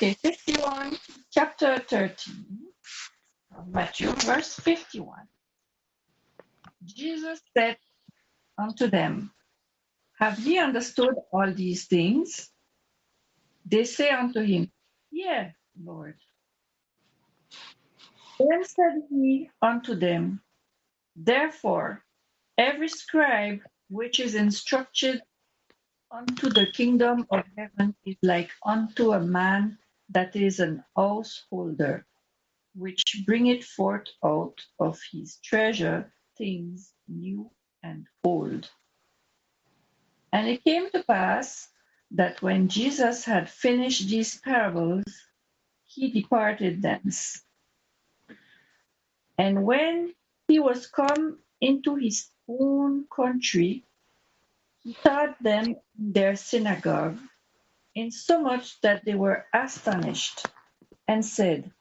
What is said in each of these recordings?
Okay, 51, chapter 13 of Matthew, verse 51. Jesus said unto them, Have ye understood all these things? They say unto him, Yea, Lord. Then said he unto them, Therefore every scribe which is instructed unto the kingdom of heaven is like unto a man that is an householder, which bringeth forth out of his treasure things new and old. And it came to pass that when Jesus had finished these parables, he departed thence. And when he was come into his own country, he taught them in their synagogue, insomuch that they were astonished, and said,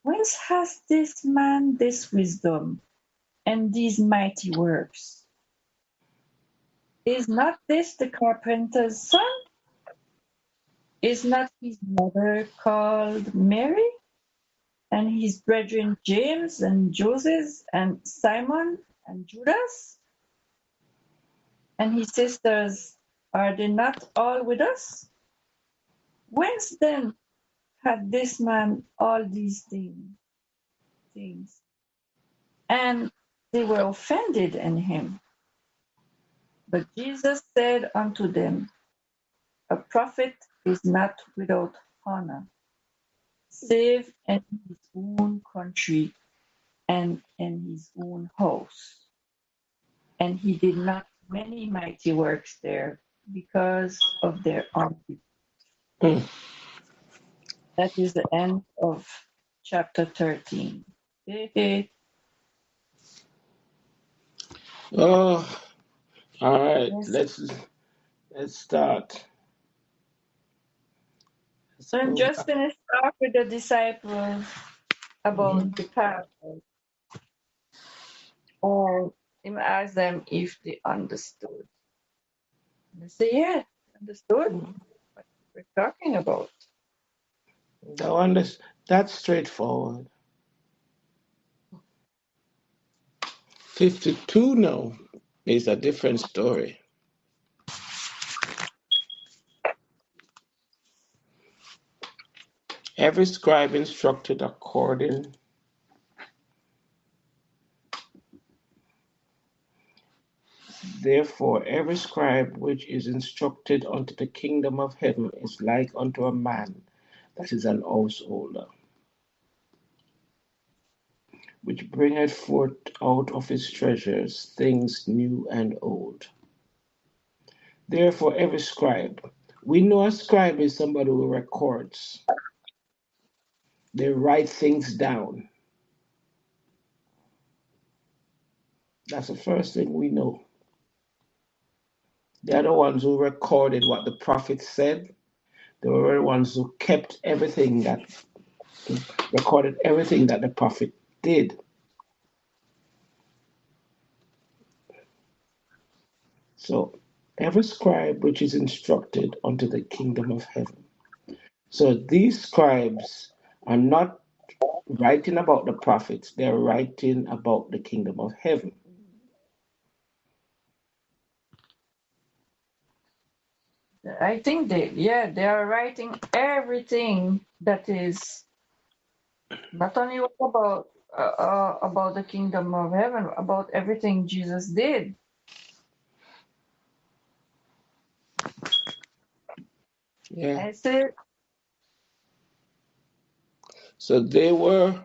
Whence has this man this wisdom and these mighty works? Is not this the carpenter's son? Is not his mother called Mary? And his brethren James and Joseph and Simon and Judas? And his sisters, are they not all with us? Whence then had this man all these things? And they were offended in him. But Jesus said unto them, A prophet is not without honor, save in his own country and in his own house. And he did not many mighty works there because of their unbelief. Mm. That is the end of chapter 13. Oh, all right. Yes. Let's start. Let's So I'm go just back. finished off with the disciples about the parable. Or him ask them if they understood. And they say, yeah, understood what we're talking about. That one that's straightforward. 52 now is a different story. Every scribe instructed according. Therefore, every scribe which is instructed unto the kingdom of heaven is like unto a man that is an householder, which bringeth forth out of his treasures things new and old. Therefore, every scribe, we know a scribe is somebody who records, they write things down. That's the first thing we know. They're the ones who recorded what the prophet said. They were the ones who kept everything that recorded everything that the prophet did. So every scribe which is instructed unto the kingdom of heaven. So these scribes are not writing about the prophets, they're writing about the kingdom of heaven. I think they are writing everything that is not only about the kingdom of heaven, about everything Jesus did. Yeah. I said, So they were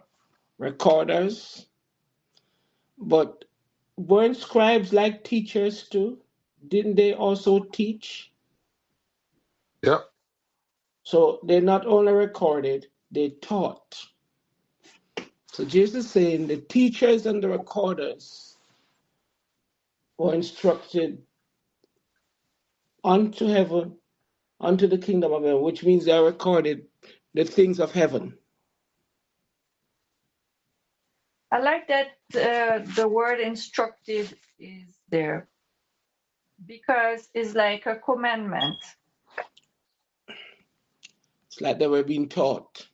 recorders, but weren't scribes like teachers too? Didn't they also teach? Yep. So they not only recorded, they taught. So Jesus is saying the teachers and the recorders were instructed unto heaven, unto the kingdom of heaven, which means they recorded the things of heaven. I like that the word instructed is there because it's like a commandment. It's like they were being taught.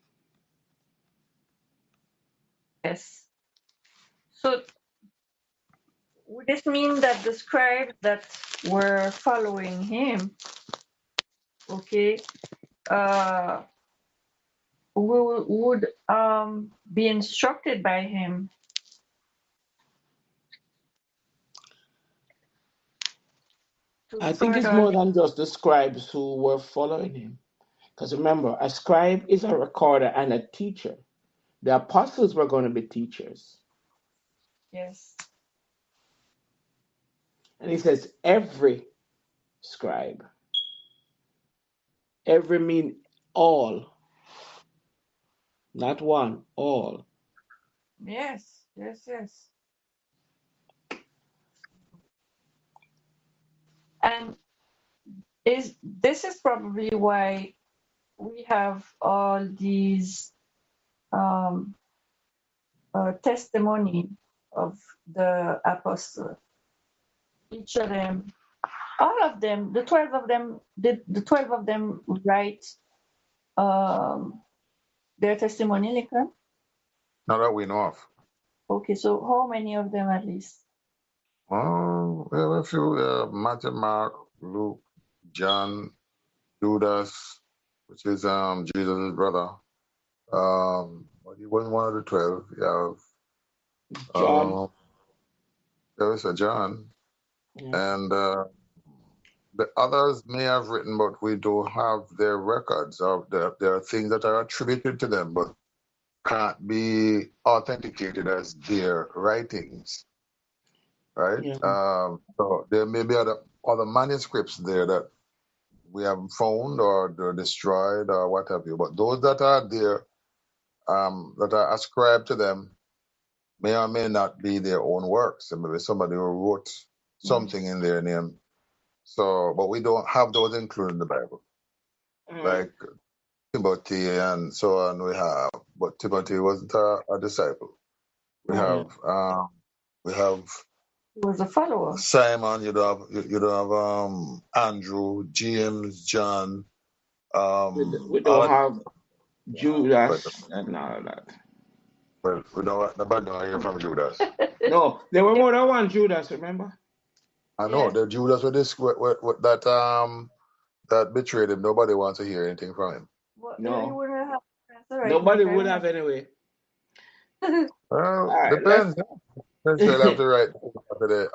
Yes. So would this mean that the scribes that were following him, okay, uh, would be instructed by him to I think it's further? more than just the scribes who were following him. Because remember, a scribe is a recorder and a teacher. The apostles were going to be teachers. Yes. And he says, every scribe. Every mean all, not one, all. Yes. Yes. Yes. And this is probably why we have all these um, testimony of the apostle. Each of them, all of them, the 12 of them, the 12 of them write um, their testimony, Lincoln? Not that we know of. Okay, so how many of them at least? Oh, we have a few. Matthew, Mark, Luke, John, Judas, which is Jesus' brother. But he wasn't one of the 12. You have John. there is a John, Yeah. and the others may have written, but we don't have their records of there are things that are attributed to them, but can't be authenticated as their writings, right? Yeah. So there may be other manuscripts there that we haven't found or they're destroyed or what have you. But those that are there, that are ascribed to them, may or may not be their own works. And maybe somebody who wrote something in their name. So, but we don't have those included in the Bible, Mm. like Timothy and so on. We have, but Timothy wasn't a disciple. We Yeah. have He was a follower. Simon. You don't have Andrew, James, John. We All don't of have but Judas and all that. well, we don't nobody don't hear from Judas. No, there were more than one Judas, remember? I know Yes. the Judas with this with that betrayed him. Nobody wants to hear anything from him. Well, you No. wouldn't have the right name Nobody for would him. have anyway. Well, All right, let's depends. Israel have to write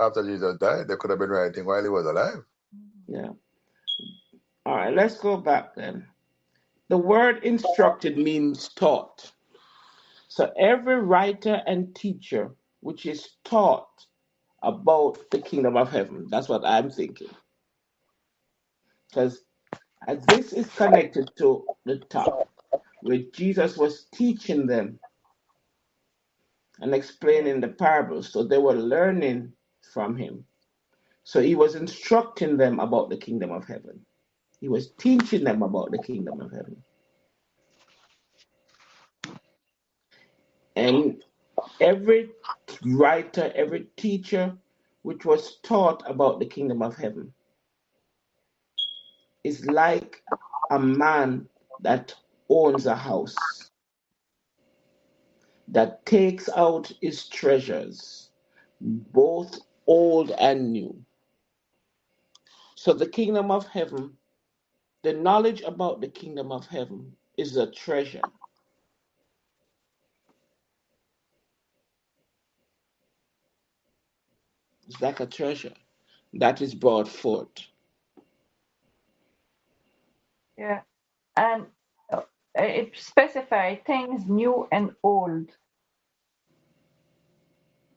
after Jesus died. They could have been writing while he was alive. yeah. All right, let's go back then. The word instructed means taught. So every writer and teacher which is taught about the kingdom of heaven. That's what I'm thinking. Because this is connected to the top, where Jesus was teaching them and Yes. explaining the parables. So they were learning from him. So he was instructing them about the kingdom of heaven. He was teaching them about the kingdom of heaven. And every writer, every teacher which was taught about the kingdom of heaven is like a man that owns a house, that takes out his treasures, both old and new. So the kingdom of heaven, the knowledge about the kingdom of heaven is a treasure. It's like a treasure that is brought forth. Yeah. And it specifies things new and old.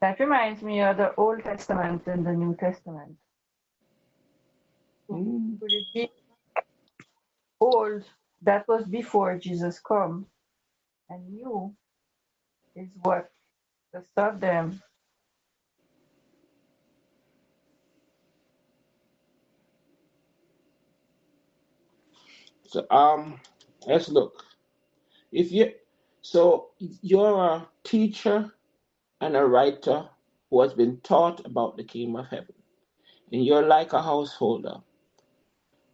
That reminds me of the Old Testament and the New Testament. Mm. Could it be old that was before Jesus come, and new is what the stuff them? So let's look. If you so you're a teacher and a writer who has been taught about the kingdom of heaven, and you're like a householder.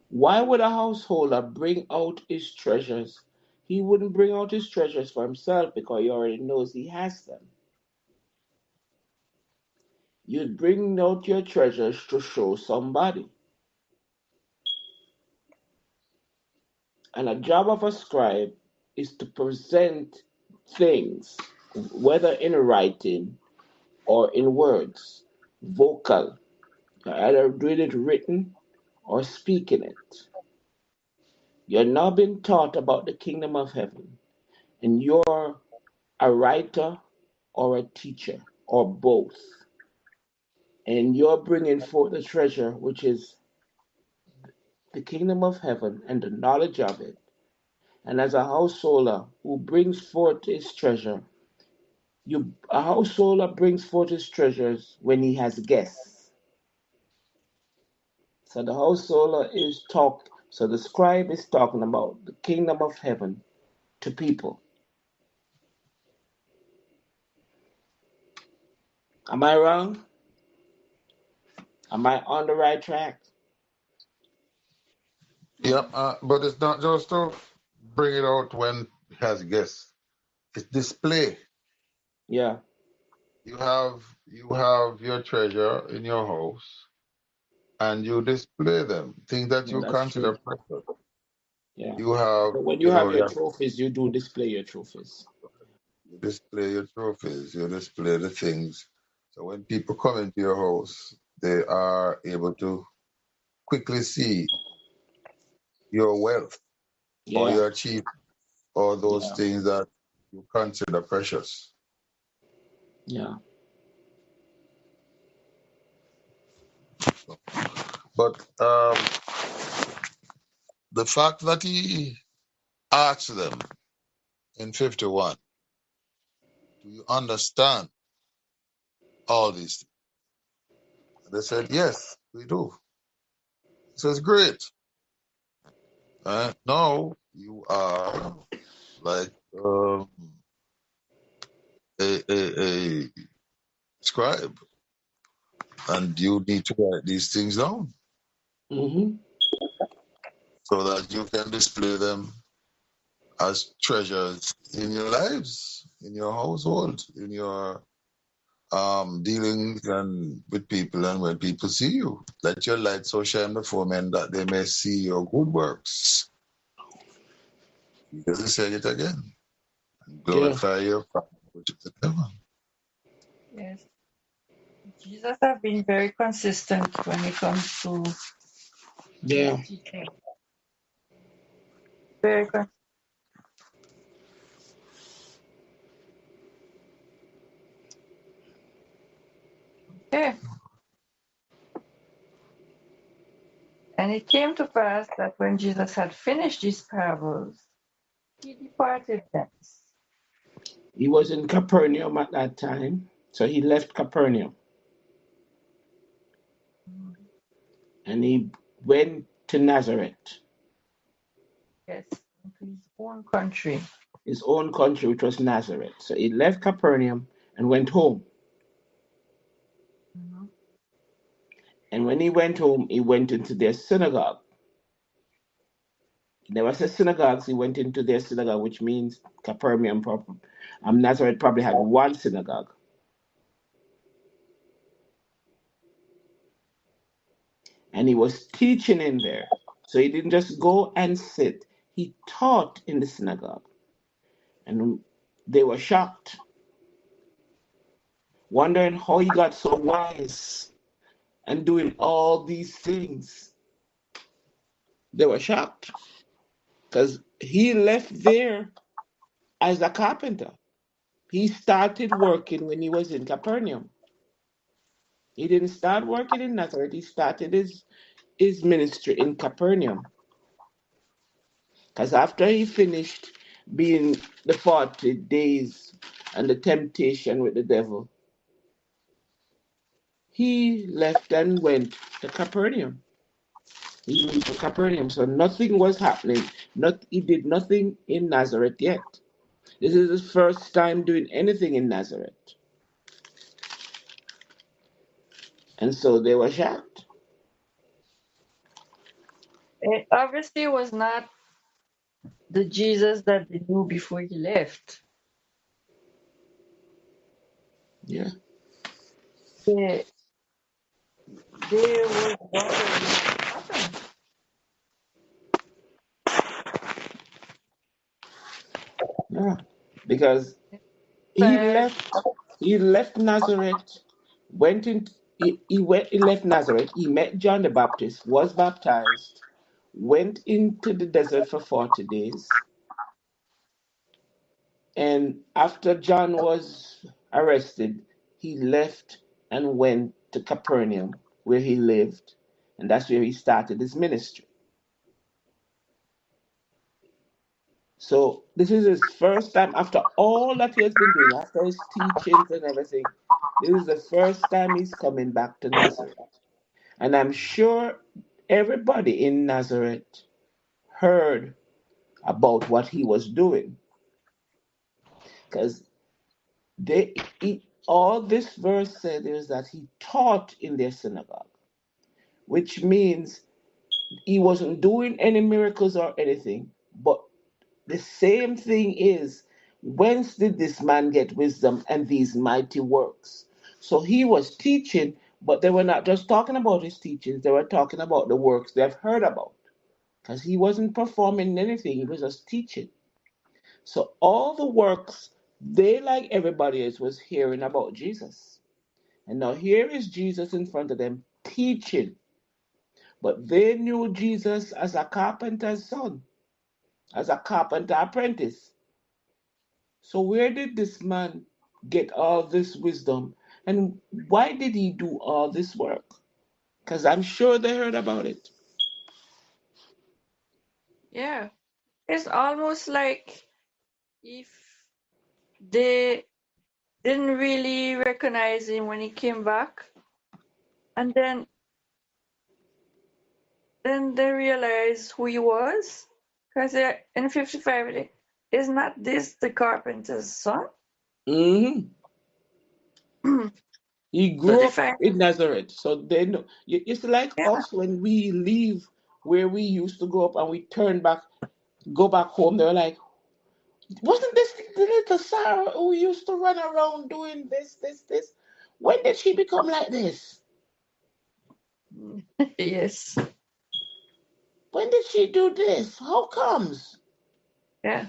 Why would a householder bring out his treasures he wouldn't bring out his treasures for himself because he already knows he has them. You'd bring out your treasures to show somebody. And a job of a scribe is to present things, whether in writing or in words, vocal. You're either doing it written or speaking it. You're now being taught about the kingdom of heaven, and you're a writer or a teacher or both. And you're bringing forth the treasure, which is the kingdom of heaven and the knowledge of it. And as a householder who brings forth his treasure, a householder brings forth his treasures when he has guests. So the householder is talk. So the scribe is talking about the kingdom of heaven to people. Am I wrong? Am I on the right track? Yeah, but it's not just to bring it out when it has guests. It's display. Yeah. You have your treasure in your house, and you display them. Things that No, you that's true. consider precious. Yeah. You have, But when you you have know, your you trophies, you do display your trophies. display your trophies. You display the things. So when people come into your house, they are able to quickly see your wealth or Yeah. your achievement or those Yeah. things that you consider precious. Yeah. But the fact that he asked them in 51, do you understand all these things? And they said, yes, we do. He says, great. Now you are like a scribe, and you need to write these things down Mm-hmm. so that you can display them as treasures in your lives, in your household, in your dealings and with people, and when people see you. Let your light so shine before men that they may see your good works. Jesus said it again. And Yeah. glorify your Father which is in heaven. Yes. Jesus have been very consistent when it comes to his Yeah. teaching. Very consistent. Okay. And it came to pass that when Jesus had finished these parables, he departed thence. He was in Capernaum at that time. So he left Capernaum and he went to Nazareth, Yes, into his own country. his own country, which was Nazareth. So he left Capernaum and went home. Mhm. And when he went home, he went into their synagogue. There was a synagogue, he went into their synagogue, which means Capernaum. Nazareth probably had one synagogue. And he was teaching in there. So he didn't just go and sit, he taught in the synagogue. And they were shocked, wondering how he got so wise and doing all these things. They were shocked because he left there as a carpenter. He started working when he was in Capernaum. He didn't start working in Nazareth. He started his ministry in Capernaum. Because after he finished being the 40 days and the temptation with the devil, he left and went to Capernaum. He moved to Capernaum. So nothing was happening. He did nothing in Nazareth yet. This is his first time doing anything in Nazareth. And so they were shocked. It obviously was not the Jesus that they knew before he left. Yeah. They was wondering what happened. Yeah. Because he Like, left he left Nazareth, went in he left Nazareth, he met John the Baptist, was baptized, went into the desert for 40 days, and after John was arrested, he left and went to Capernaum where he lived, and that's where he started his ministry. So this is his first time after all that he has been doing, after his teachings and everything. This is the first time he's coming back to Nazareth. And I'm sure everybody in Nazareth heard about what he was doing because all this verse said is that he taught in their synagogue, which means he wasn't doing any miracles or anything, but the same thing is, whence did this man get wisdom and these mighty works? So he was teaching, but they were not just talking about his teachings, they were talking about the works they've heard about. Because he wasn't performing anything, he was just teaching. So all the works, they, like everybody else, was hearing about Jesus. And now here is Jesus in front of them teaching. But they knew Jesus as a carpenter's son, as a carpenter apprentice. So, where did this man get all this wisdom? And why did he do all this work? Because I'm sure they heard about it. yeah, it's almost like if they didn't really recognize him when he came back, and then they realized who he was, because in 55, is not this the carpenter's son? Hmm. He So grew they up find, in Nazareth. So they know. It's like yeah, us when we leave where we used to grow up and we turn back, go back home. They're like, wasn't this the little Sarah who used to run around doing this? When did she become like this? yes, When did she do this? How comes? yeah.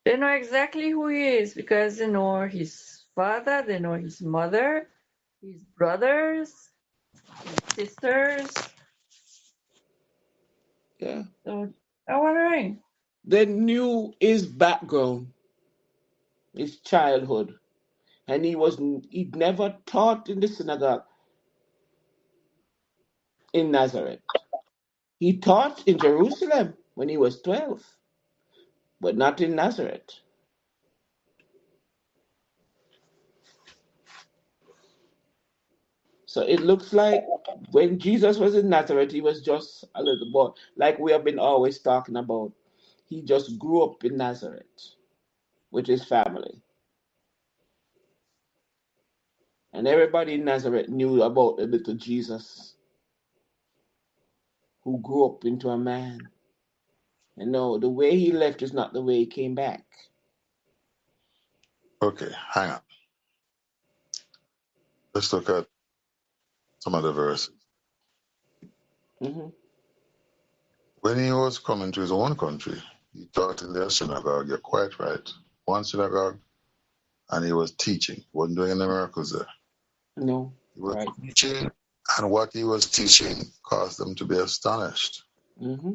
They know exactly who he is because they know his father, they know his mother, his brothers, sisters. Yeah. So I'm wondering, They knew his background, his childhood, and he'd never taught in the synagogue in Nazareth. He taught in Jerusalem when he was 12, but not in Nazareth. So it looks like when Jesus was in Nazareth, he was just a little boy, like we have been always talking about. He just grew up in Nazareth with his family. And everybody in Nazareth knew about the little Jesus who grew up into a man. And no, the way he left is not the way he came back. Okay, hang on. Let's look at some of the verses. Hmm. When he was coming to his own country, he taught in their synagogue. You're quite right. One synagogue, and he was teaching. He wasn't doing any miracles there. No, He was right. teaching, and what he was teaching caused them to be astonished. Hmm.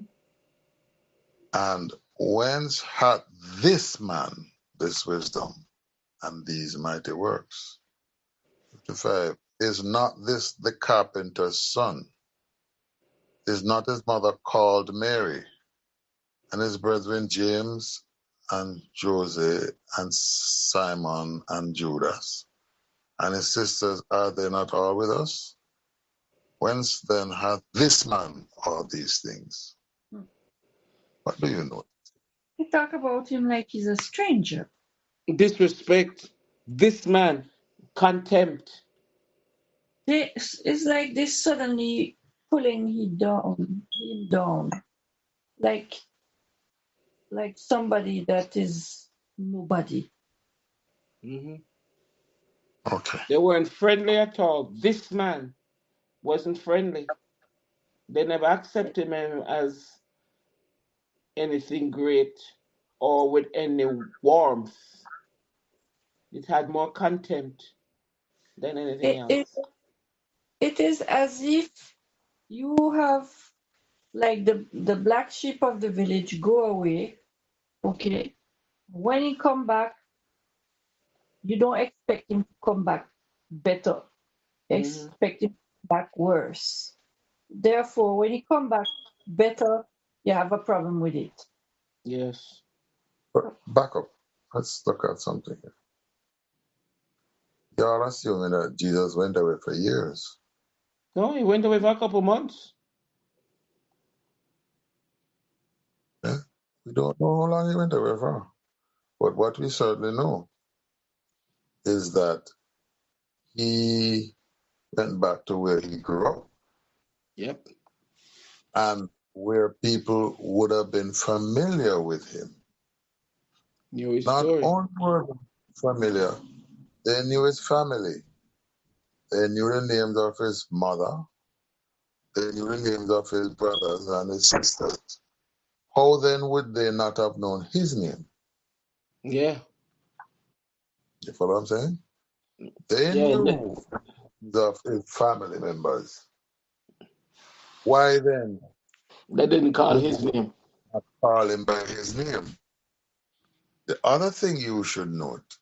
And whence hath this man this wisdom and these mighty works? 55. Is not this the carpenter's son? Is not his mother called Mary, and his brethren James and Jose and Simon and Judas? And his sisters, are they not all with us? Whence then hath this man all these things? What do you know? they talk about him like he's a stranger. Disrespect, this man, contempt. It's like they suddenly pulling him down, like like somebody that is nobody. Hmm. Okay. They weren't friendly at all. This man wasn't friendly. They never accepted him as anything great or with any warmth. It had more contempt than anything It, it, else. it is as if you have like the black sheep of the village go away, okay? When he come back, you don't expect him to come back better. Hmm. Expect him to come back worse. Therefore, when he come back better, you have a problem with it. Yes. But back up. Let's look at something here. Y'all assuming that Jesus went away for years. No, he went away for a couple months. Yeah? We don't know how long he went away for. But what we certainly know is that he went back to where he grew up Yep. and where people would have been familiar with him. Knew his Not story. only were they familiar, they knew his family. They knew the names of his mother. They knew the names of his brothers and his sisters. How then would they not have known his name? Yeah. You follow what I'm saying? They Yeah. knew of his family members. Why then They didn't call would his they name. not call him by his name? The other thing you should note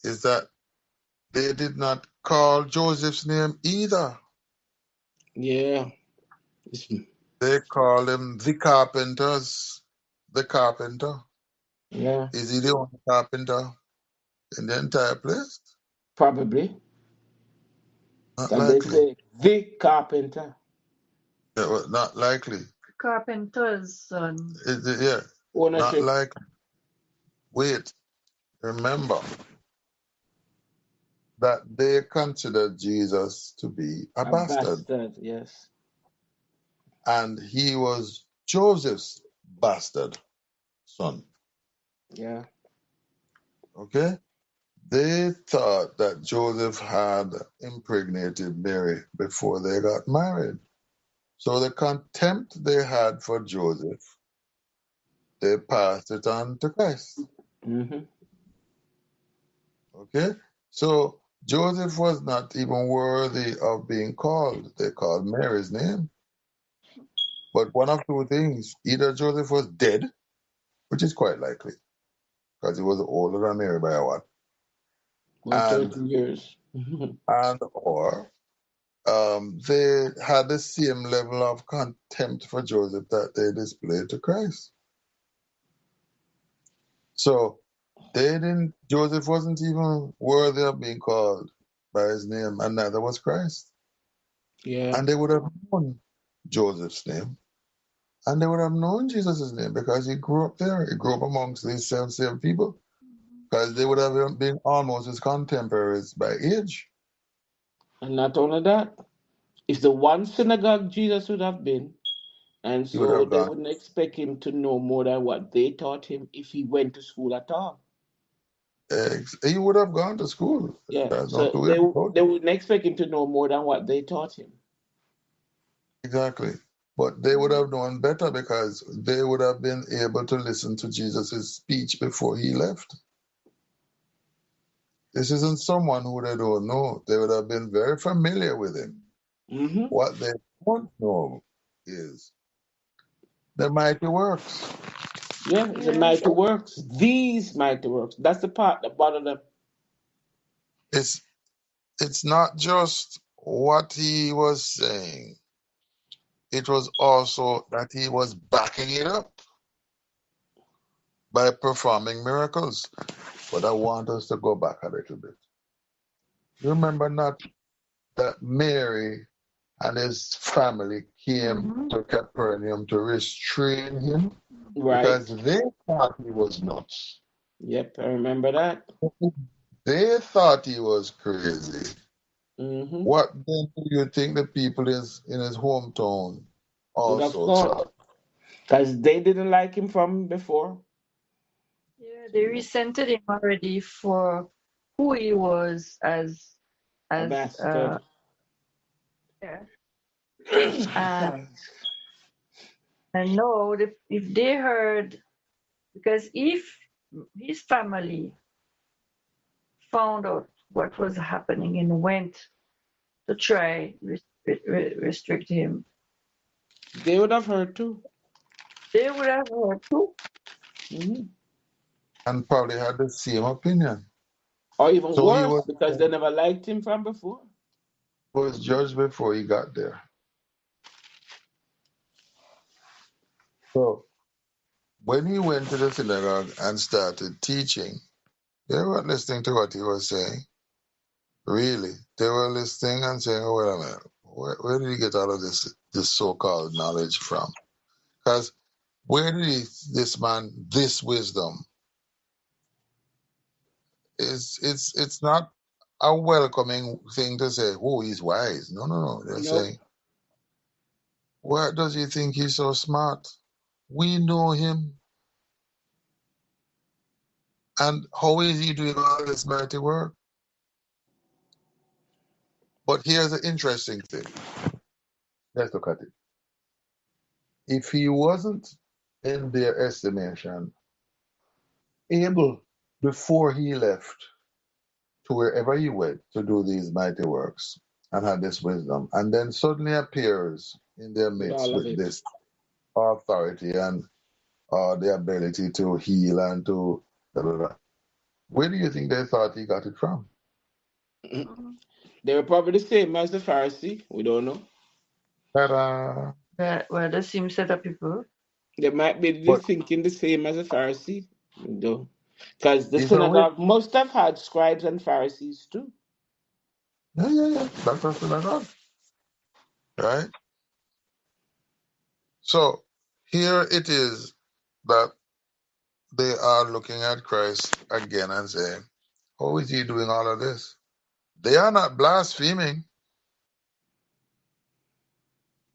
is that they did not call Joseph's name either. Yeah. They called him the carpenters. The carpenter. Yeah. Is he the only carpenter in the entire place? Probably. Not Because they likely. say the carpenter. Yeah, well, not likely. Carpenter's son. Yeah, not Ownership. likely. Wait, remember that they considered Jesus to be a A bastard, bastard. Yes. and he was Joseph's bastard son. Yeah. Okay? They thought that Joseph had impregnated Mary before they got married. So the contempt they had for Joseph, they passed it on to Christ. Hmm. Okay? So Joseph was not even worthy of being called. They called Mary's name. But one of two things: either Joseph was dead, which is quite likely, because he was older than Mary by a what, About and 30 years. or they had the same level of contempt for Joseph that they displayed to Christ. So they didn't. Joseph wasn't even worthy of being called by his name, and neither was Christ. Yeah. And they would have known Joseph's name, and they would have known Jesus' name because he grew up there. He grew up amongst these same people, because they would have been almost his contemporaries by age. And not only that, it's the one synagogue Jesus would have been. And He would so have they gone. wouldn't expect him to know more than what they taught him if he went to school at all. He would have gone to school. Yeah. There's no So two ways they about they it. wouldn't expect him to know more than what they taught him. Exactly. But they would have known better because they would have been able to listen to Jesus' speech before he left. This isn't someone who they don't know. They would have been very familiar with him. Hmm. What they don't know is the mighty works. Yeah, it's a Yes. mighty works. These mighty works. That's the part that bothered them. It's it's not just what he was saying. It was also that he was backing it up by performing miracles. But I want us to go back a little bit. Remember not that Mary and his family came Mm-hmm. to Capernaum to restrain him because Right. they thought he was nuts. Yep, I remember that. They thought he was crazy. Hmm. What then do you think the people in his hometown Would have also thought. thought? Because they didn't like him from before. They resented him already for who he was as A bastard. yeah. Sorry. And no, if they heard, because if his family found out what was happening and went to try restrict him, They would have heard too. they would have heard too. Hmm. And probably had the same opinion. Or even So he worse, because they never liked him from before. was judged before he got there. So when he went to the synagogue and started teaching, they weren't listening to what he was saying. Really, they were listening and saying, "Oh, wait a minute, where did he get all of this so-called knowledge from? Because where did this man this wisdom? It's not a welcoming thing to say, oh, he's wise. No, no, no. They're Nope. saying, why does he think he's so smart? We know him. And how is he doing all this mighty work? But here's the interesting thing. Let's look at it. If he wasn't, in their estimation, able before he left to wherever he went to do these mighty works and had this wisdom, and then suddenly appears in their With midst all of with it. this authority and the ability to heal and to blah, blah, blah. Where do you think they thought he got it from? They were probably the same as the Pharisee. We don't know. Ta-da. Well, the same set of people. They might be But thinking the same as a Pharisee. Because the he's a witch. synagogue must have had scribes and Pharisees too. Yeah, yeah, yeah. That's what synagogue. Right? So here it is that they are looking at Christ again and saying, how is he doing all of this? They are not blaspheming.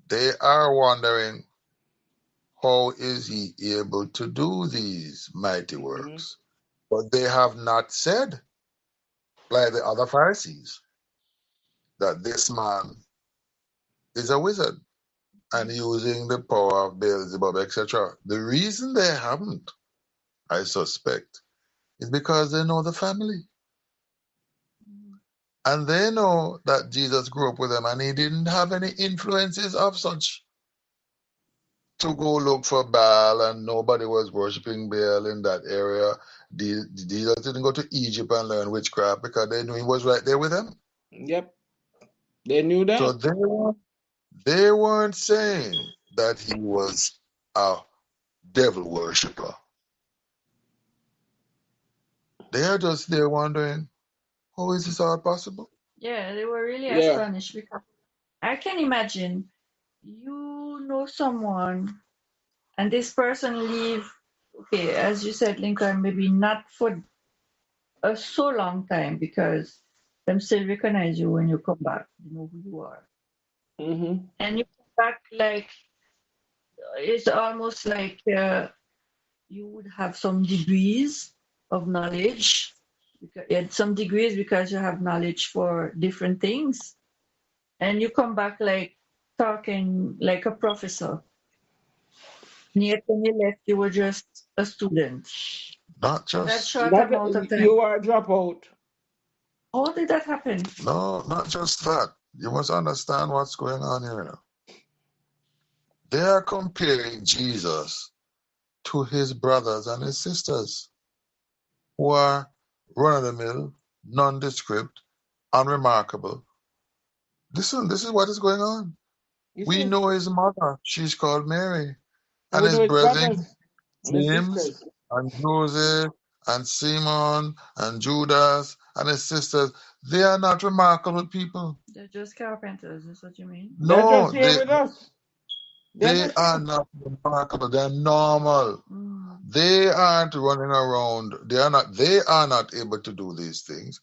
They are wondering, how is he able to do these mighty works? But they have not said, like the other Pharisees, that this man is a wizard and using the power of Beelzebub, etc. The reason they haven't, I suspect, is because they know the family. And they know that Jesus grew up with them and he didn't have any influences of such to go look for Baal, and nobody was worshiping Baal in that area. Jesus didn't go to Egypt and learn witchcraft because they knew he was right there with them. Yep. They knew So that. they weren't saying that he was a devil worshiper. They are just there wondering, how is this all possible? Yeah, they were really Yeah. astonished because I can imagine you know someone and this person leave, okay, as you said, Lincoln, maybe not for a so long time because them still recognize you when you come back, you know who you are. Mm-hmm. And you come back like it's almost like you would have some degrees of knowledge. Some degrees because you have knowledge for different things. And you come back like talking like a professor. And yet when you left, you were just a student. Not That just short amount of time. You are a dropout. How did that happen? no, not just that. You must understand what's going on here now. They are comparing Jesus to his brothers and his sisters who are run of the mill, nondescript, unremarkable. Listen, this is what is going on. You We see? know his mother. She's called Mary. And And we his know his brethren, brothers and his James sisters. and Joseph and Simon and Judas and his sisters, they are not remarkable people. They're just carpenters, is what you mean? They're just No, here with us. They're they just are here. not remarkable. They're normal. Mm. They aren't running around. They are not able to do these things.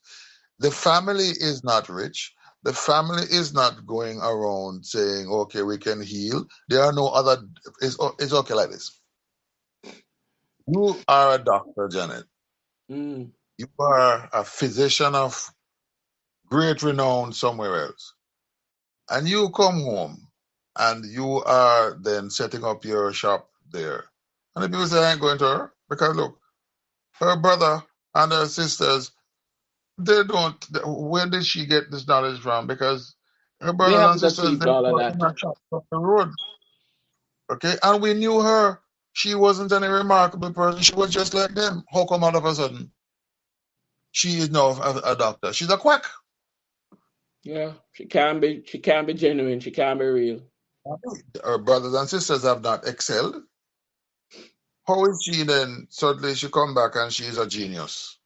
The family is not rich. The family is not going around saying, okay, we can heal. There are no other, it's okay like this. You are a doctor, Janet. Mm. You are a physician of great renown somewhere else. And you come home and you are then setting up your shop there. And the people say, I ain't going to her because look, her brother and her sisters, they don't. Where did she get this knowledge from? Because her They brothers and haven't sisters, achieved they all of grew up in that. her shop up the road. Okay, and we knew her. She wasn't any remarkable person. She was just like them. How come all of a sudden she is now a doctor? She's a quack. Yeah, she can't be. She can't be genuine. She can't be real. Her brothers and sisters have not excelled. How is she then? Suddenly she come back and she's a genius.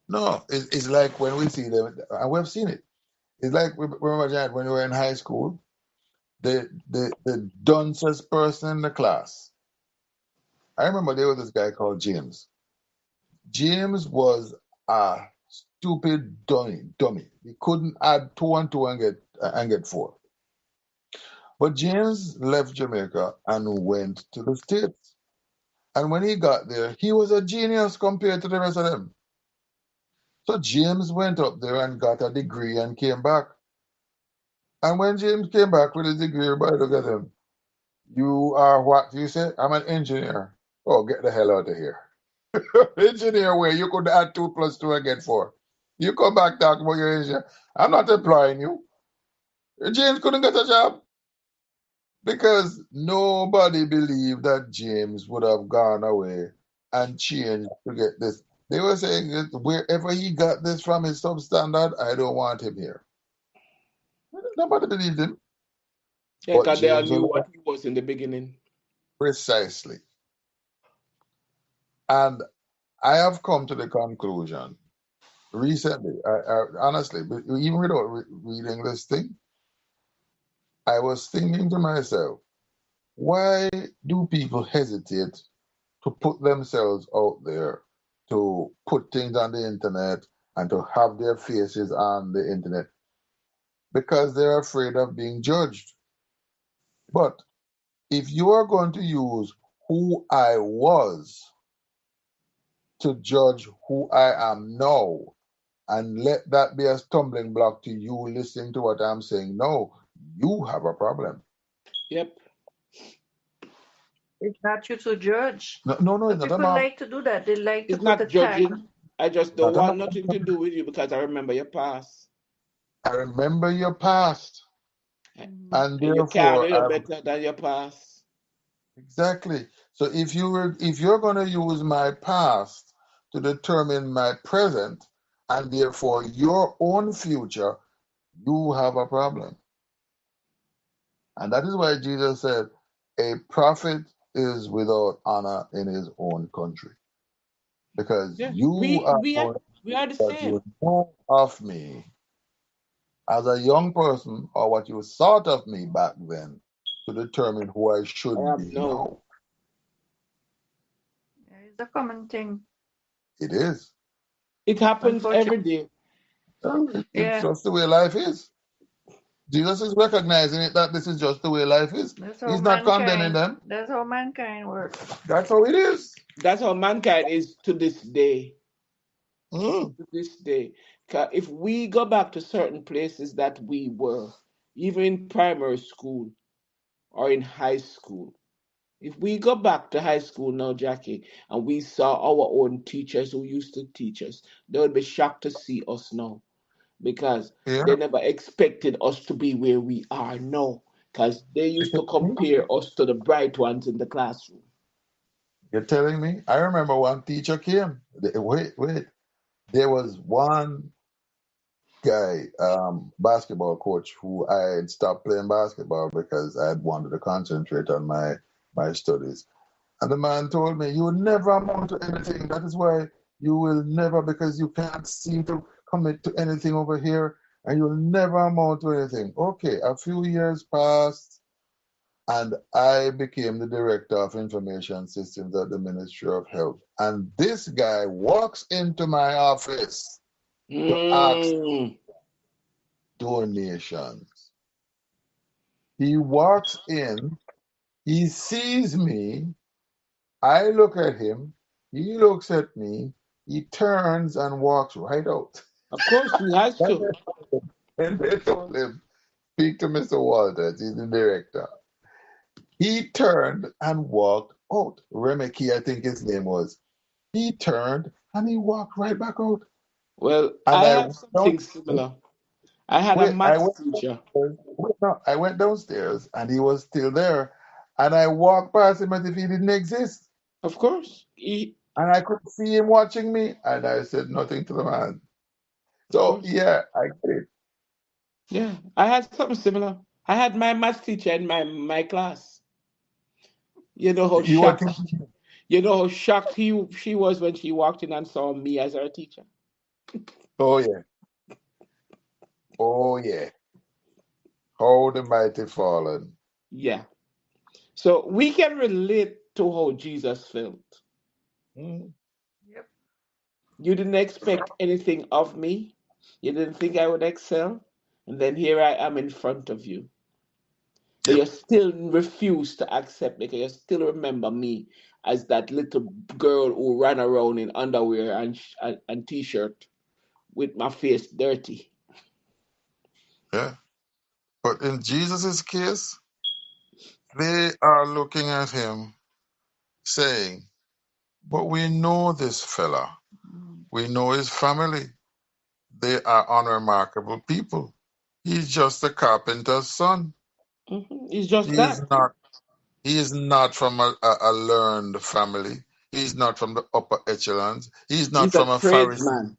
No, it's like when we see them, and we've seen it. It's like remember Janet, when we were in high school, the duncest person in the class. I remember there was this guy called James. James was a stupid dummy. He couldn't add two and two and get four. But James left Jamaica and went to the States. And when he got there, he was a genius compared to the rest of them. So James went up there and got a degree and came back. And when James came back with his degree, everybody look at him. You are what you say? I'm an engineer. Oh, get the hell out of here. Engineer where you could add two plus two and get four. You come back talking about your engineer. I'm not employing you. James couldn't get a job because nobody believed that James would have gone away and changed to get this. They were saying that wherever he got this from is substandard. I don't want him here. Nobody believed him. Yeah, But because they all James knew was what he was in the beginning. precisely. And I have come to the conclusion recently, honestly, even without reading this thing, I was thinking to myself, why do people hesitate to put themselves out there, to put things on the internet and to have their faces on the internet? Because they're afraid of being judged. But if you are going to use who I was to judge who I am now, and let that be a stumbling block to you listening to what I'm saying, no, you have a problem. Yep. It's not you to judge. No, no, no, But it's not people about, like to do that. They like to It's put a not tag. judging. I just don't not want about. nothing to do with you because I remember your past. I remember your past, Mhm. and And you can't therefore do I've better than your past. exactly. So if you're going to use my past to determine my present, and therefore your own future, you have a problem. And that is why Jesus said, a prophet is without honor in his own country. Because Yeah, you are going we are the what same. you know of me as a young person or what you thought of me back then to determine who I I should am be no. now. Yeah, it's a common thing, It is. It happens every unfortunately. day. It's Yeah, just the way life is. Jesus is recognizing it that this is just the way life is. that's how He's not condemning mankind. them. That's how mankind works. That's how it is. That's how mankind is to this day. Mm. To this day. 'Cause if we go back to certain places that we were, even in primary school or in high school, if we go back to high school now, Jackie, and we saw our own teachers who used to teach us, they would be shocked to see us now because Yeah. they never expected us to be where we are now because they used to compare us to the bright ones in the classroom. You're telling me? I remember one teacher came. Wait. There was one guy, basketball coach, who I had stopped playing basketball because I had wanted to concentrate on my studies. And the man told me, "You will never amount to anything. That is why you will never, because you can't seem to commit to anything over here, and you'll never amount to anything." Okay, a few years passed, and I became the director of information systems at the Ministry of Health. And this guy walks into my office to ask Mm. donations. He walks in, he sees me, I look at him, he looks at me, he turns and walks right out. Of course, he has to. And they told him, speak to Mr. Walters, he's the director. He turned and walked out. Remeke, I think his name was. He turned and he walked right back out. Well, And I I had went something similar. I had a I maths went teacher. wait, no, I went downstairs and he was still there. And I walked past him as if he didn't exist. Of course, he, And I could see him watching me. And I said nothing to the man. of So course, yeah, I get it. yeah. I had something similar. I had my maths teacher in my class. You know how You were shocked, thinking, you know how shocked she was when she walked in and saw me as her teacher. oh yeah, oh yeah. How the mighty fallen. Yeah. So we can relate to how Jesus felt. Mm, Yep. You didn't expect anything of me. You didn't think I would excel. And then here I am in front of you. But yep. you still refuse to accept me because you still remember me as that little girl who ran around in underwear and t-shirt with my face dirty. Yeah. But in Jesus' case, they are looking at him saying, but we know this fella. Mm. We know his family. They are unremarkable people. He's just a carpenter's son. It's He just is that. not he is not from a learned family. He's not from the upper echelons. He's not He's a from a Pharisee. tradesman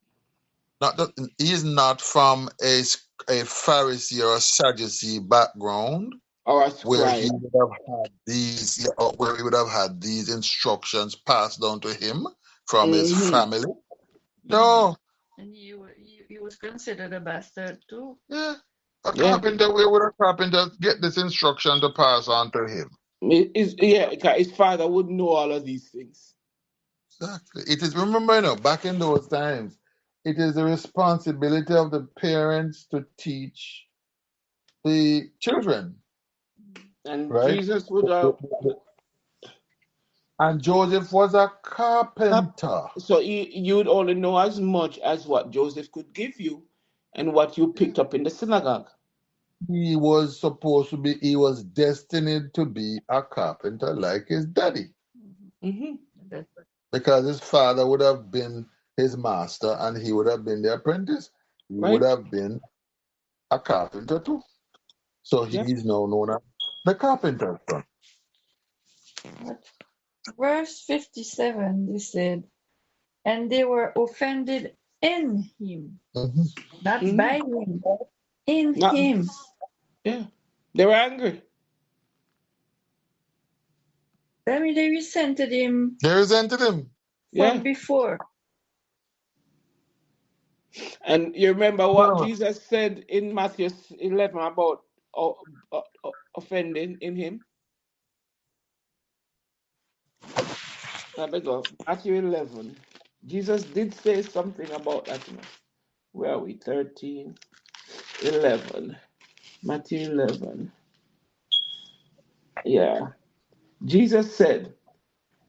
Not that he is not from a Pharisee or a Sadducee background or a where he scribe. would have had these yeah, or where he would have had these instructions passed down to him from his Hmm. family. Mm. No, And he was considered a bastard too. yeah, a Yeah. carpenter. Where would a carpenter get this instruction to pass on to him? Yeah, 'cause his father would know all of these things. Exactly. It is. Remember, back in those times, it is the responsibility of the parents to teach the children, And right? Jesus would have. And Joseph was a Cap- carpenter. So you'd only know as much as what Joseph could give you and what you Yeah. picked up in the synagogue. He was supposed to be, he was destined to be a carpenter like his daddy Mhm. Hmm. That's because his father would have been his master and he would have been the apprentice. He would Right? have been a carpenter too. So he Yeah. is now known as the carpenter's son. what. Verse 57, they said, and they were offended in him, Mhm. not Hmm. by him, in Not, him. yeah. They were angry. I mean, they resented him They resented him. from Yeah. before. And you remember what Well, Jesus said in Matthew 11 about offending in him? Let me go. Matthew 11. Jesus did say something about that. Where are we? 13, 11. Matthew 11. Yeah. Jesus said,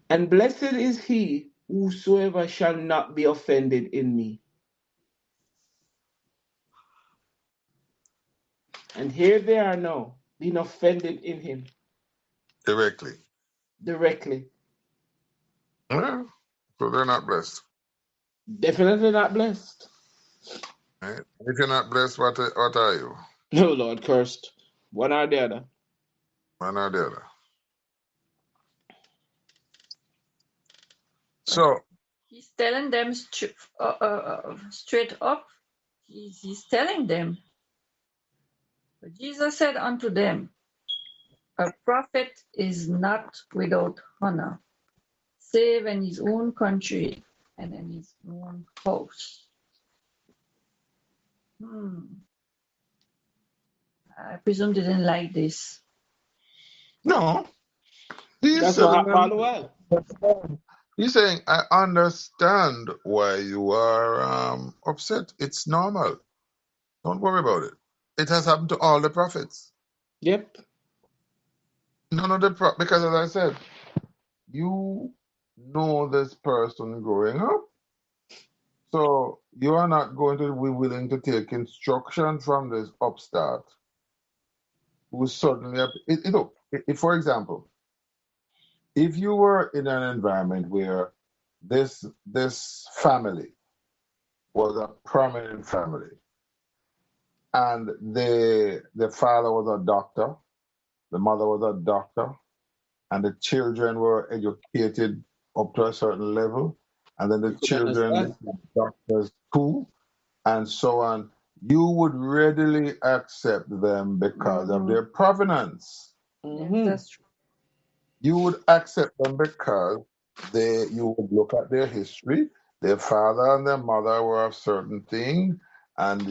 and blessed is he whosoever shall not be offended in me. And here they are now, being offended in him directly. directly. Yeah. So they're not blessed. Definitely not blessed. Right? If you're not blessed, what are you? No, Lord, cursed. One or the other. One or the other. But So, he's telling them straight up. He's telling them. But Jesus said unto them, a prophet is not without honor, save in his own country and in his own house. I presume they didn't like this. no, he's That's what telling happened all them, the while. he's saying, I understand why you are upset. It's normal. Don't worry about it. It has happened to all the prophets. Yep. None of because as I said, you know this person growing up. So you are not going to be willing to take instruction from this upstart who suddenly, for example, if you were in an environment where this family was a prominent family, and the father was a doctor, the mother was a doctor, and the children were educated up to a certain level, and then the You could children understand. went to doctors too, and so on, you would readily accept them because of their provenance. Yes, Mm-hmm. that's true. You would accept them because you would look at their history. Their father and their mother were of certain thing, and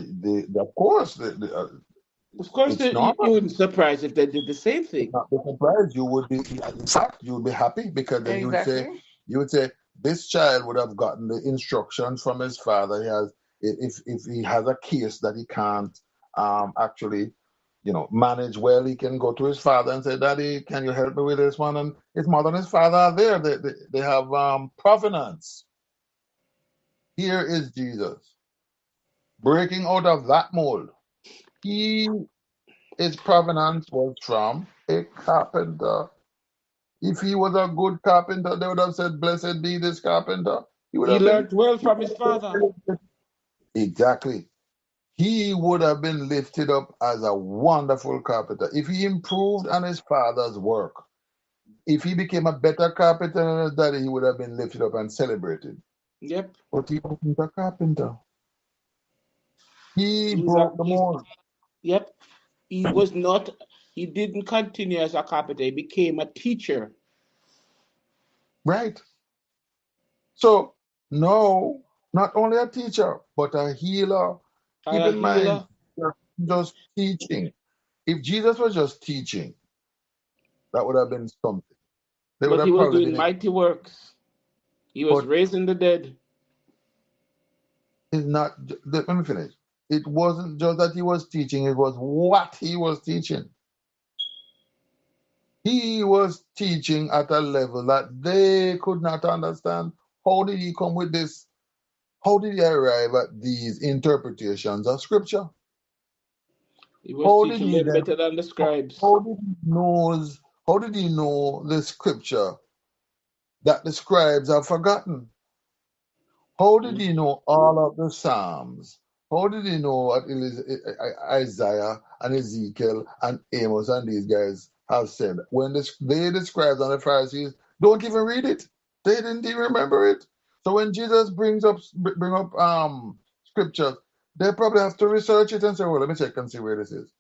of course, Of course, it's you normal. wouldn't surprise if they did the same Would thing. not be surprised. You would be, in fact, you would be happy because then Exactly. you would say, this child would have gotten the instructions from his father. He has, if he has a case that he can't actually, manage well, he can go to his father and say, Daddy, can you help me with this one? And his mother and his father are there. They have provenance. Here is Jesus breaking out of that mold. He His provenance was from a carpenter. If he was a good carpenter, they would have said, Blessed be this carpenter. He would He have been. learned well from his father. Exactly. He would have been lifted up as a wonderful carpenter. If he improved on his father's work, if he became a better carpenter than his daddy, he would have been lifted up and celebrated. Yep. But he wasn't a carpenter. He He's a broke the he's mold. Yep. He was not. He didn't continue as a carpenter. He became a teacher. Right. So, no, not only a teacher, but a healer. Keep A in mind, healer. just teaching. If Jesus was just teaching, that would have been something. They would But he have was probably doing been, mighty works. He was but raising the dead. it's not, let me finish. It wasn't just that he was teaching, it was what he was teaching. He was teaching at a level that they could not understand. How did he come with this? How did he arrive at these interpretations of scripture? He was How did teaching he them then better than the scribes. how did he knows how did he know the scripture that the scribes have forgotten? How did he know all of the Psalms? How did he know what Isaiah and Ezekiel and Amos and these guys have said? When the scribes and the Pharisees don't even read it, they didn't even remember it. So when Jesus bring up scriptures, they probably have to research it and say, "Well, let me check and see where this is."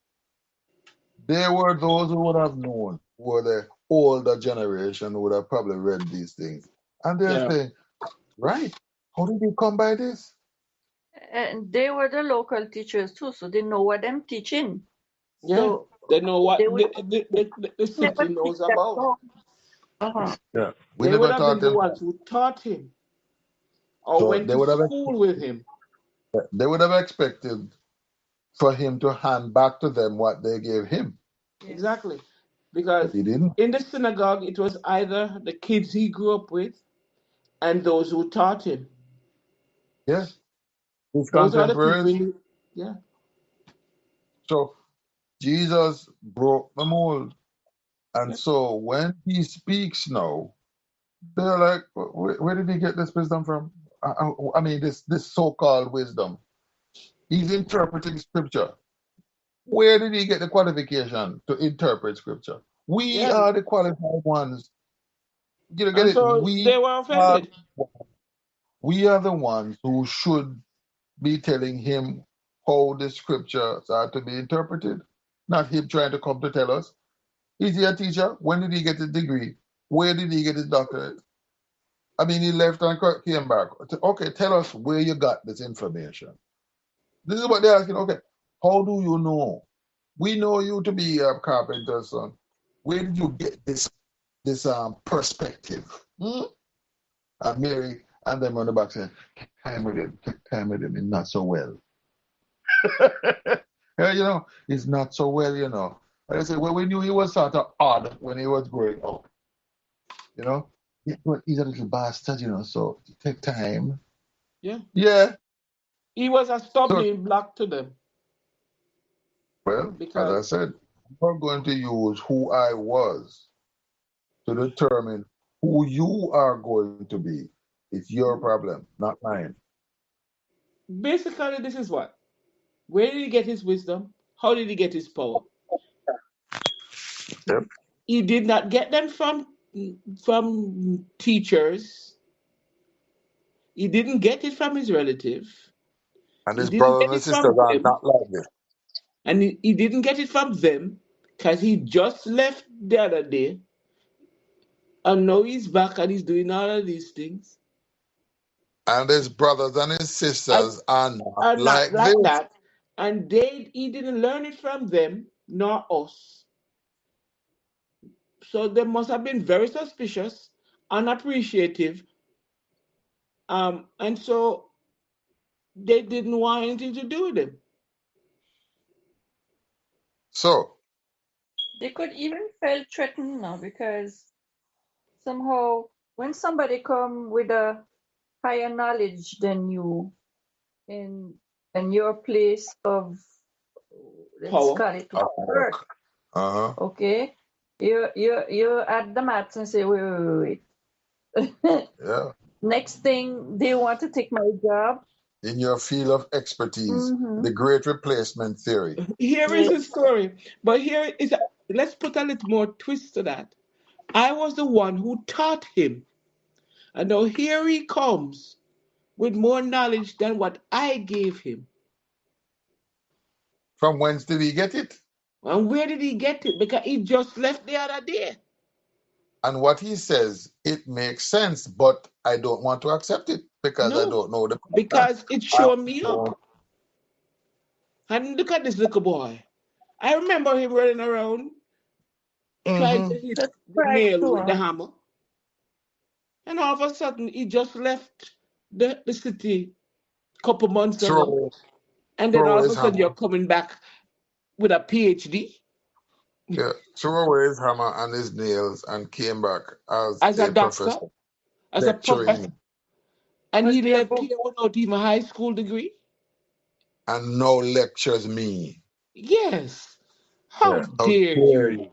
There were those who would have known, who were the older generation, who would have probably read these things, and they're Yeah. saying, "Right? How did you come by this?" And they were the local teachers too, so they know what I'm teaching. Yeah. So They know what they would the never city teach knows that about. wrong. Uh-huh. Yeah, we They would never have been taught the him. ones who taught him or So went to school with him. they would have expected for him to hand back to them what they gave him, Yes. Exactly. but Because he didn't. in the synagogue, it was either the kids he grew up with and those who taught him. Yes, his Those are the people contemporaries. yeah. So Jesus broke the mold, and Yep. so when he speaks now, they're like, where did he get this wisdom from? I mean, this so-called wisdom. He's interpreting scripture. Where did he get the qualification to interpret scripture? We Yeah. are the qualified ones. Get And it? so they were Are, offended. we are the ones who should be telling him how the scriptures are to be interpreted, not him trying to come to tell us. Is he a teacher? When did he get his degree? Where did he get his doctorate? I mean, he left and came back. Okay, tell us where you got this information. This is what they're asking. Okay, how do you know? We know you to be a carpenter's son. Where did you get this perspective? Hmm? And Mary and them on the back saying, "Take time with him, take time with him, he's not so well." Yeah, he's not so well. And I said, well, we knew he was sort of odd when he was growing up, you know. Yeah, but he's a little bastard, so take time. Yeah. Yeah. He was a So, stumbling block to them well, as because I said, I'm not going to use who I was to determine who you are going to be. It's your problem, not mine. basically this is what. Where did he get his wisdom? How did he get his power? Yep. He did not get them from teachers. He didn't get it from his relative. And He his didn't brothers get and it sisters from are them. not like this. And he didn't get it from them because he just left the other day. And now he's back and he's doing all of these things. And his brothers and his And sisters are not are not like like this. that. And he didn't learn it from them, nor us. So they must have been very suspicious, unappreciative, and so they didn't want anything to do with him. So, They could even feel threatened now because somehow when somebody come with a higher knowledge than you in your place of, let's Power. call it, at work, work. Uh-huh. okay, you add the maths and say wait. Yeah. Next thing they want to take my job. In your field of expertise, Mm-hmm. the great replacement theory. Here is Yes. the story, but let's put a little more twist to that. I was the one who taught him, and now here he comes with more knowledge than what I gave him. From whence did he get it? And where did he get it? Because he just left the other day. And what he says, it makes sense, but I don't want to accept it because I No, don't know the pattern. because it I showed me up. don't. And look at this little boy. I remember him running around trying to Mm-hmm. hit That's the pride nail too, with the huh? hammer. And all of a sudden, he just left the city a couple months ago. Throw, And then throw all away of his a sudden, you're hammer. coming back with a PhD Yeah, threw away his hammer and his nails and came back as as a a doctor, professor, as a lecturing professor. me, And he Must be a left book. here without even a high school degree. and now lectures me. Yes. How Yeah. How dare dare you? you?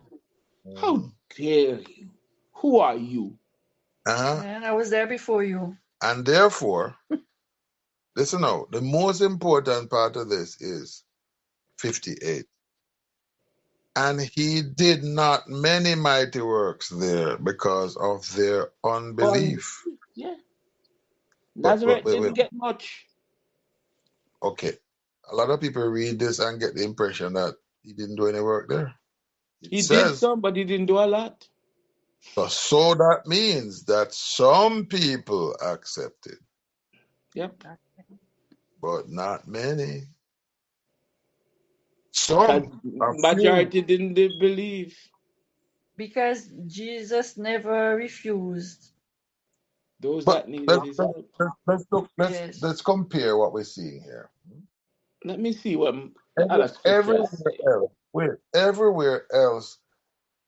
How Mhm. dare you? Who are you? Uh-huh. Man, I was there before you. And therefore, listen now, the most important part of this is 58. And he did not many mighty works there because of their On unbelief. yeah. But Nazareth wait. didn't get much. Okay. A lot of people read this and get the impression that he didn't do any work there. It He did says, some, but he didn't do a lot. so that means that some people accepted, Yep. but not many. Because Some, a few. majority didn't believe. Because Jesus never refused. Those But that needed his help. let's look, Yes. let's compare what we're seeing here. Let me see what the other scriptures Everywhere say. else, everywhere else,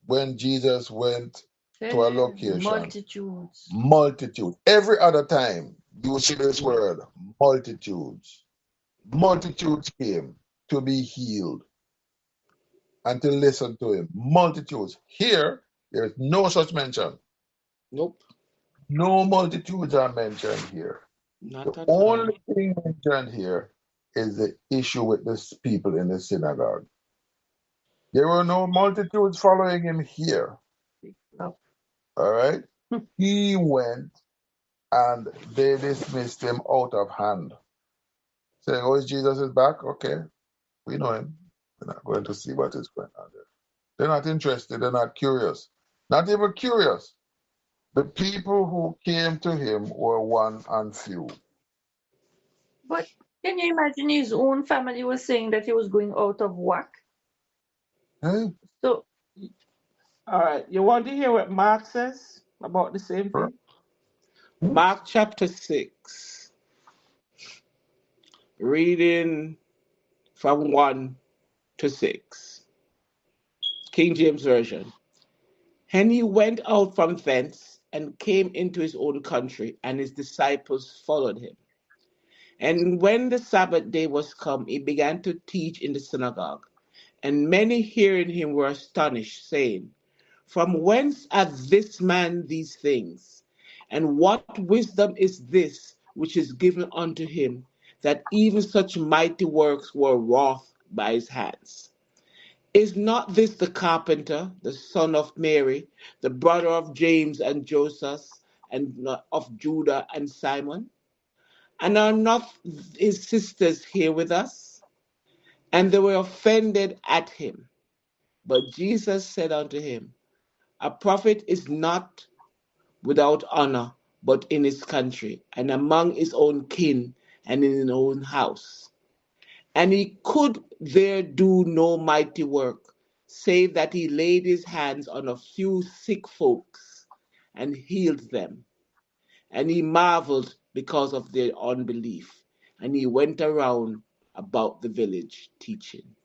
when Jesus went to a location, Multitudes. multitude. Every other time you see this word, multitudes. Multitudes came to be healed and to listen to him. Multitudes. Here, there is no such mention. Nope, No multitudes are mentioned here. The not at all. only thing mentioned here is the issue with the people in the synagogue. There were no multitudes following him here. Oh. All right. He went and they dismissed him out of hand, saying, "Oh, Jesus is back. Okay, we know him. We're not going to see what is going on there." They're not interested. They're not curious. Not even curious. The people who came to him were one and few. But can you imagine his own family was saying that he was going out of whack? Eh? So All right, you want to hear what Mark says about the same Right. thing? Mark chapter 6, reading from 1 to 6, King James Version. And he went out from thence and came into his own country, and his disciples followed him. And when the Sabbath day was come, he began to teach in the synagogue. And many hearing him were astonished, saying, From whence hath this man these things? And what wisdom is this which is given unto him, that even such mighty works were wrought by his hands? Is not this the carpenter, the son of Mary, the brother of James and Joseph, and of Judah and Simon? And are not his sisters here with us? And they were offended at him. But Jesus said unto him, A prophet is not without honor, but in his country, and among his own kin, and in his own house. And he could there do no mighty work, save that he laid his hands on a few sick folks and healed them. And he marveled because of their unbelief. And he went around about the village teaching.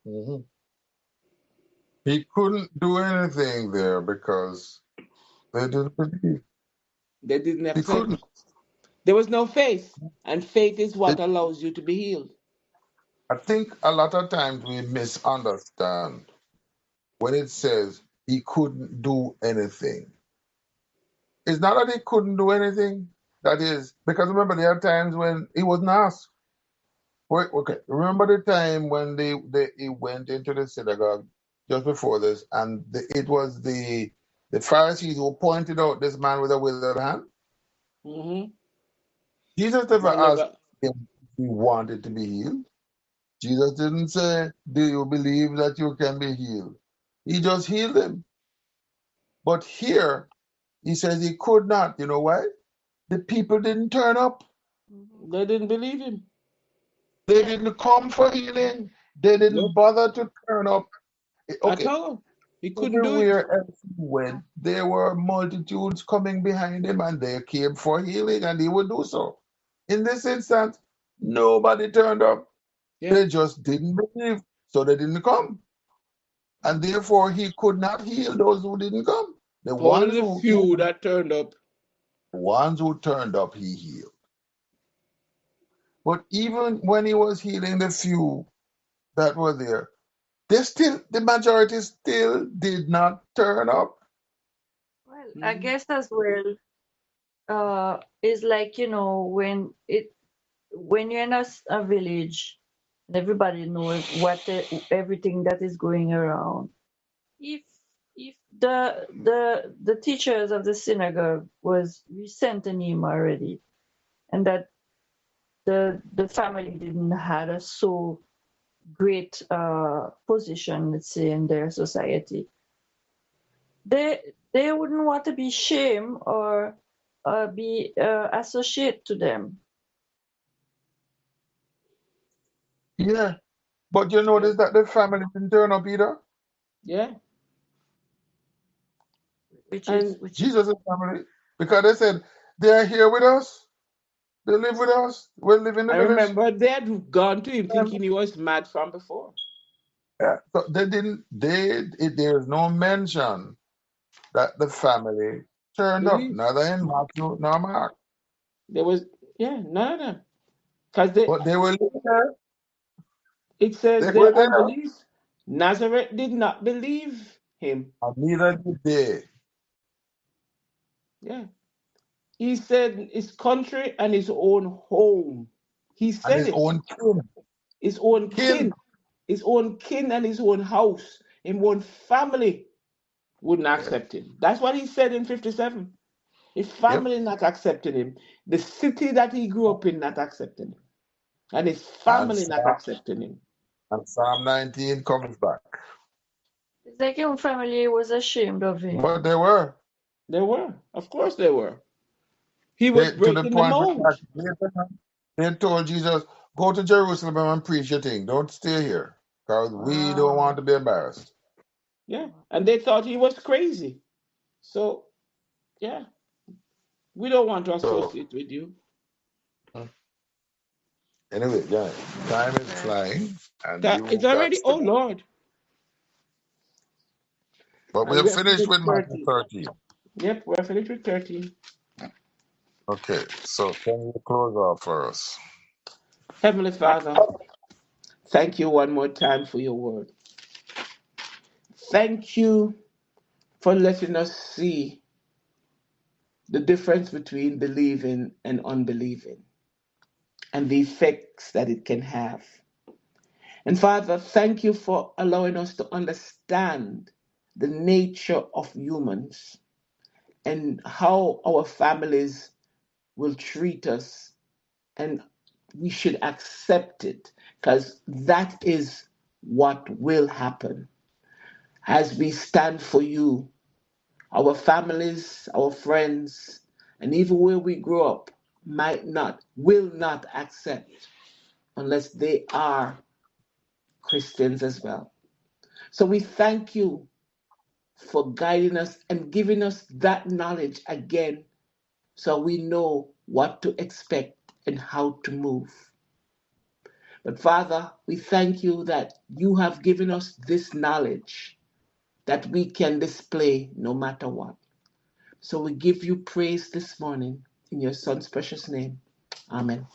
Mhm. He couldn't do anything there because they didn't believe. They didn't He accept. couldn't. There was no faith. And faith is what It, allows you to be healed. I think a lot of times we misunderstand when it says he couldn't do anything. It's not that he couldn't do anything. That is, because remember, there are times when he wasn't asked. Wait, okay, remember the time when he went into the synagogue just before this, and it was the Pharisees who pointed out this man with a withered hand? Hmm Jesus never They asked never. him if he wanted to be healed. Jesus didn't say, Do you believe that you can be healed? He just healed him. But here, he says he could not. You know why? The people didn't turn up. They didn't believe him. They didn't come for healing. They didn't Nope. bother to turn up. At Okay, all. He couldn't do it. everywhere else he went, there were multitudes coming behind him and they came for healing and he would do so. In this instance, nobody turned up. Yeah. They just didn't believe, so they didn't come. And therefore, he could not heal those who didn't come. The Only ones the few that turned up. who turned up, he healed. But even when he was healing the few that were there, the majority still did not turn up. Well, I Hmm guess as well, is like, when you're in a village and everybody knows everything that is going around. If the teachers of the synagogue was resenting him already, and that the family didn't had a so great position, let's say, in their society, they wouldn't want to be shamed or be associated to them, Yeah. But you Yeah. notice that the family didn't turn up either. Yeah. which is And which is Jesus' family. Because they said, they are here with us. They live with us. We live in the I village. remember they had gone to him thinking he was mad from before. Yeah. So they didn't, there's no mention that the family turned up, Believe. neither in Matthew nor Mark. There was, yeah, none of them. Because they But they were living there. it They says were their there. unbelief. Nazareth did not believe him. And neither did they. Yeah. He said his country and his own home. He And said his it. own kin. His own Kin. kin. His own kin and his own house. His own family wouldn't Yeah. accept him. That's what he said in 57. His Yep. family not accepting him. The city that he grew up in not accepting him. And his And family not Psalm, accepting him. and Psalm 19 comes back. it's like your family was ashamed of him. But they were. They were. Of course they were. He was They, to the breaking the point mold. where they told Jesus, go to Jerusalem and preach your thing. Don't stay here. Because we don't want Wow. to be embarrassed. Yeah. And they thought he was crazy. So, yeah, we don't want to So, associate with you. anyway, yeah, time is Right. flying and That it's you got already, to oh go. Lord. But we And have we are finished finished with Matthew 13. 13. Yep, we're finished with 13. Okay, so can you close off for us? Heavenly Father, thank you one more time for your word. Thank you for letting us see the difference between believing and unbelieving and the effects that it can have. And Father, thank you for allowing us to understand the nature of humans and how our families will treat us, and we should accept it because that is what will happen as we stand for you. Our families, our friends, and even where we grow up will not accept unless they are Christians as well. So we thank you for guiding us and giving us that knowledge again so we know what to expect and how to move. But Father, we thank you that you have given us this knowledge that we can display no matter what. So we give you praise this morning in your Son's precious name. Amen.